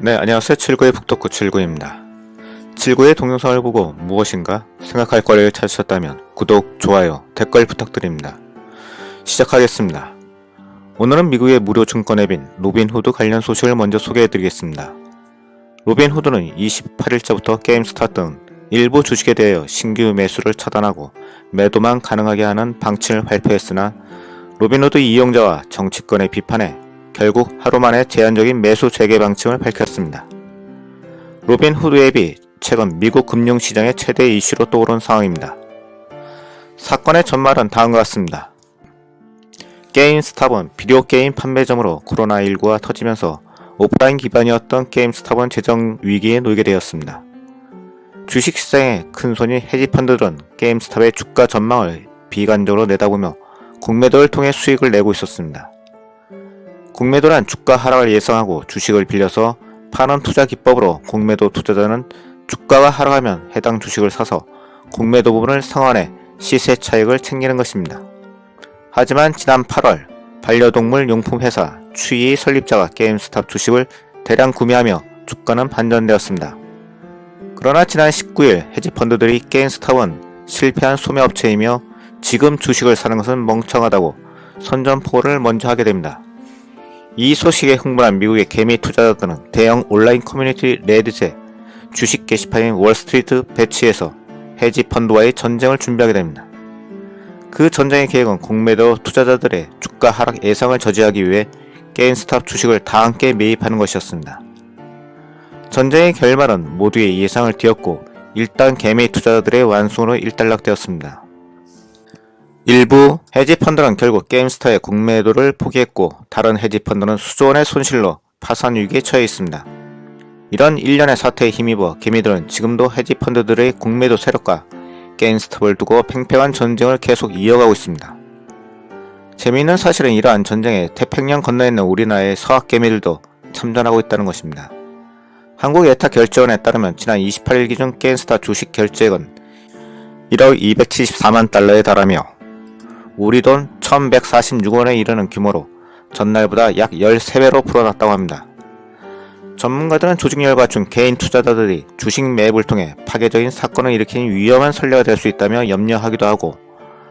네, 안녕하세요. 79의 북토크 79입니다. 79의 동영상을 보고 무엇인가 생각할 거리를 찾으셨다면 구독, 좋아요, 댓글 부탁드립니다. 시작하겠습니다. 오늘은 미국의 무료 증권 앱인 로빈후드 관련 소식을 먼저 소개해드리겠습니다. 로빈후드는 28일자부터 게임스타 등 일부 주식에 대하여 신규 매수를 차단하고 매도만 가능하게 하는 방침을 발표했으나 로빈후드 이용자와 정치권의 비판에 결국 하루 만에 제한적인 매수 재개 방침을 밝혔습니다. 로빈후드 앱이 최근 미국 금융시장의 최대 이슈로 떠오른 상황입니다. 사건의 전말은 다음과 같습니다. 게임스탑은 비디오 게임 판매점으로 코로나19가 터지면서 오프라인 기반이었던 게임스탑은 재정 위기에 놓이게 되었습니다. 주식시장의 큰손인 헤지펀드들은 게임스탑의 주가 전망을 비관적으로 내다보며 공매도를 통해 수익을 내고 있었습니다. 공매도란 주가 하락을 예상하고 주식을 빌려서 파는 투자 기법으로 공매도 투자자는 주가가 하락하면 해당 주식을 사서 공매도 부분을 상환해 시세 차익을 챙기는 것입니다. 하지만 지난 8월 반려동물 용품 회사 추이의 설립자가 게임스탑 주식을 대량 구매하며 주가는 반전되었습니다. 그러나 지난 19일 헤지펀드들이 게임스탑은 실패한 소매업체이며 지금 주식을 사는 것은 멍청하다고 선전포고를 먼저 하게 됩니다. 이 소식에 흥분한 미국의 개미 투자자들은 대형 온라인 커뮤니티 레딧의 주식 게시판인 월스트리트 배치에서 헤지펀드와의 전쟁을 준비하게 됩니다. 그 전쟁의 계획은 공매도 투자자들의 주가 하락 예상을 저지하기 위해 게임스탑 주식을 다 함께 매입하는 것이었습니다. 전쟁의 결말은 모두의 예상을 뒤엎고 일단 개미 투자자들의 완승으로 일단락되었습니다. 일부 헤지펀드는 결국 게임스탑의 공매도를 포기했고 다른 헤지펀드는 수조원의 손실로 파산 위기에 처해 있습니다. 이런 일련의 사태에 힘입어 개미들은 지금도 헤지펀드들의 공매도 세력과 게임스탑을 두고 팽팽한 전쟁을 계속 이어가고 있습니다. 재미있는 사실은 이러한 전쟁에 태평양 건너에 있는 우리나라의 서학 개미들도 참전하고 있다는 것입니다. 한국예탁결제원에 따르면 지난 28일 기준 게임스탑 주식 결제액은 1억 274만 달러에 달하며 우리 돈 1146원에 이르는 규모로 전날보다 약 13배로 불어났다고 합니다. 전문가들은 조직력을 갖춘 개인 투자자들이 주식 매입을 통해 파괴적인 사건을 일으키는 위험한 선례가 될 수 있다며 염려하기도 하고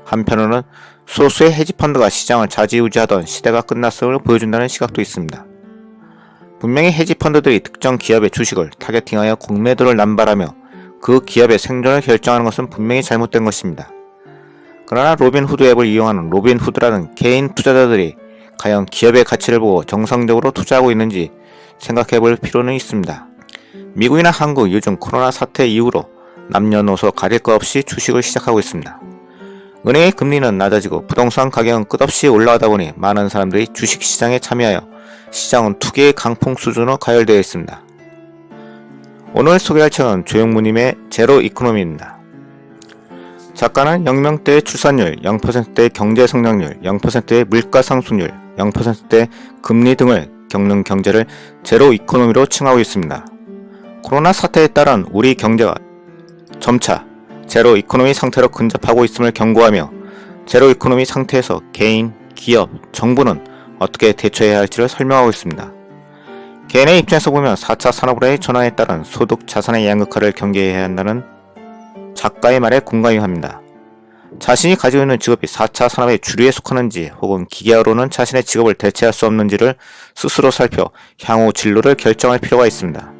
한편으로는 소수의 헤지펀드가 시장을 좌지우지하던 시대가 끝났음을 보여준다는 시각도 있습니다. 분명히 헤지펀드들이 특정 기업의 주식을 타겟팅하여 공매도를 남발하며 그 기업의 생존을 결정하는 것은 분명히 잘못된 것입니다. 그러나 로빈후드 앱을 이용하는 로빈후드라는 개인 투자자들이 과연 기업의 가치를 보고 정상적으로 투자하고 있는지 생각해볼 필요는 있습니다. 미국이나 한국 요즘 코로나 사태 이후로 남녀노소 가릴 것 없이 주식을 시작하고 있습니다. 은행의 금리는 낮아지고 부동산 가격은 끝없이 올라가다 보니 많은 사람들이 주식시장에 참여하여 시장은 투기의 강풍 수준으로 가열되어 있습니다. 오늘 소개할 책은 조영무님의 제로 이코노미입니다. 작가는 0명대의 출산율, 0%의 경제 성장률, 0%의 물가 상승률, 0%의 금리 등을 겪는 경제를 제로 이코노미로 칭하고 있습니다. 코로나 사태에 따른 우리 경제가 점차 제로 이코노미 상태로 근접하고 있음을 경고하며 제로 이코노미 상태에서 개인, 기업, 정부는 어떻게 대처해야 할지를 설명하고 있습니다. 개인의 입장에서 보면 4차 산업화의 전환에 따른 소득 자산의 양극화를 경계해야 한다는 작가의 말에 공감이 합니다. 자신이 가지고 있는 직업이 4차 산업의 주류에 속하는지 혹은 기계화로는 자신의 직업을 대체할 수 없는지를 스스로 살펴 향후 진로를 결정할 필요가 있습니다.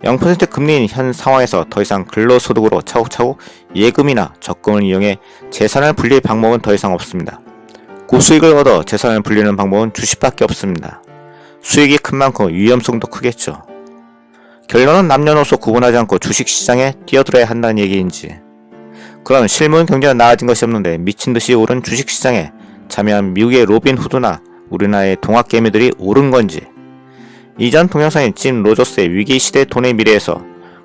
0% 금리인 현 상황에서 더 이상 근로소득으로 차곡차곡 예금이나 적금을 이용해 재산을 불릴 방법은 더 이상 없습니다. 고수익을 얻어 재산을 불리는 방법은 주식밖에 없습니다. 수익이 큰 만큼 위험성도 크겠죠. 결론은 남녀노소 구분하지 않고 주식시장에 뛰어들어야 한다는 얘기인지, 그럼 실물 경제가 나아진 것이 없는데 미친듯이 오른 주식시장에 참여한 미국의 로빈후드나 우리나라의 동학개미들이 옳은 건지, 이전 동영상인 진 로저스의 위기시대 돈의 미래에서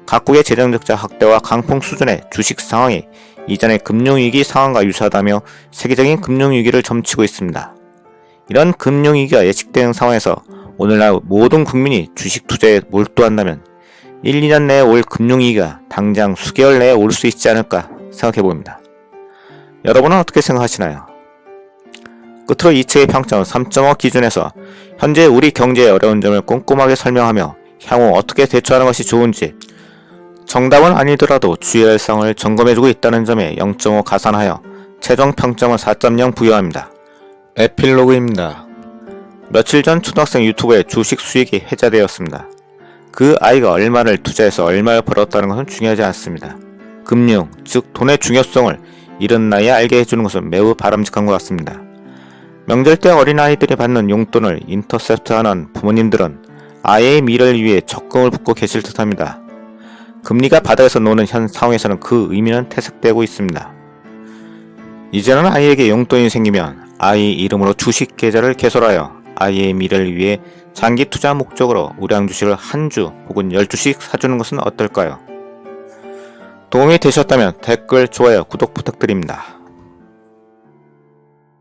각국의 재정적자 확대와 강풍 수준의 주식 상황이 이전의 금융위기 상황과 유사하다며 세계적인 금융위기를 점치고 있습니다. 이런 금융위기가 예측되는 상황에서 오늘날 모든 국민이 주식 투자에 몰두한다면 1, 2년 내에 올 금융위기가 당장 수개월 내에 올 수 있지 않을까 생각해봅니다. 여러분은 어떻게 생각하시나요? 끝으로 이 책의 평점은 3.5 기준에서 현재 우리 경제의 어려운 점을 꼼꼼하게 설명하며 향후 어떻게 대처하는 것이 좋은지, 정답은 아니더라도 주의할 사항을 점검해주고 있다는 점에 0.5 가산하여 최종 평점은 4.0 부여합니다. 에필로그입니다. 며칠 전 초등학생 유튜버의 주식 수익이 해자되었습니다. 그 아이가 얼마를 투자해서 얼마를 벌었다는 것은 중요하지 않습니다. 금융, 즉 돈의 중요성을 이른 나이에 알게 해주는 것은 매우 바람직한 것 같습니다. 명절 때 어린아이들이 받는 용돈을 인터셉트하는 부모님들은 아이의 미래를 위해 적금을 붓고 계실 듯합니다. 금리가 바닥에서 노는 현 상황에서는 그 의미는 퇴색되고 있습니다. 이제는 아이에게 용돈이 생기면 아이 이름으로 주식 계좌를 개설하여 아이의 미래를 위해 장기 투자 목적으로 우량 주식을 한 주 혹은 10주씩 사주는 것은 어떨까요? 도움이 되셨다면 댓글, 좋아요, 구독 부탁드립니다.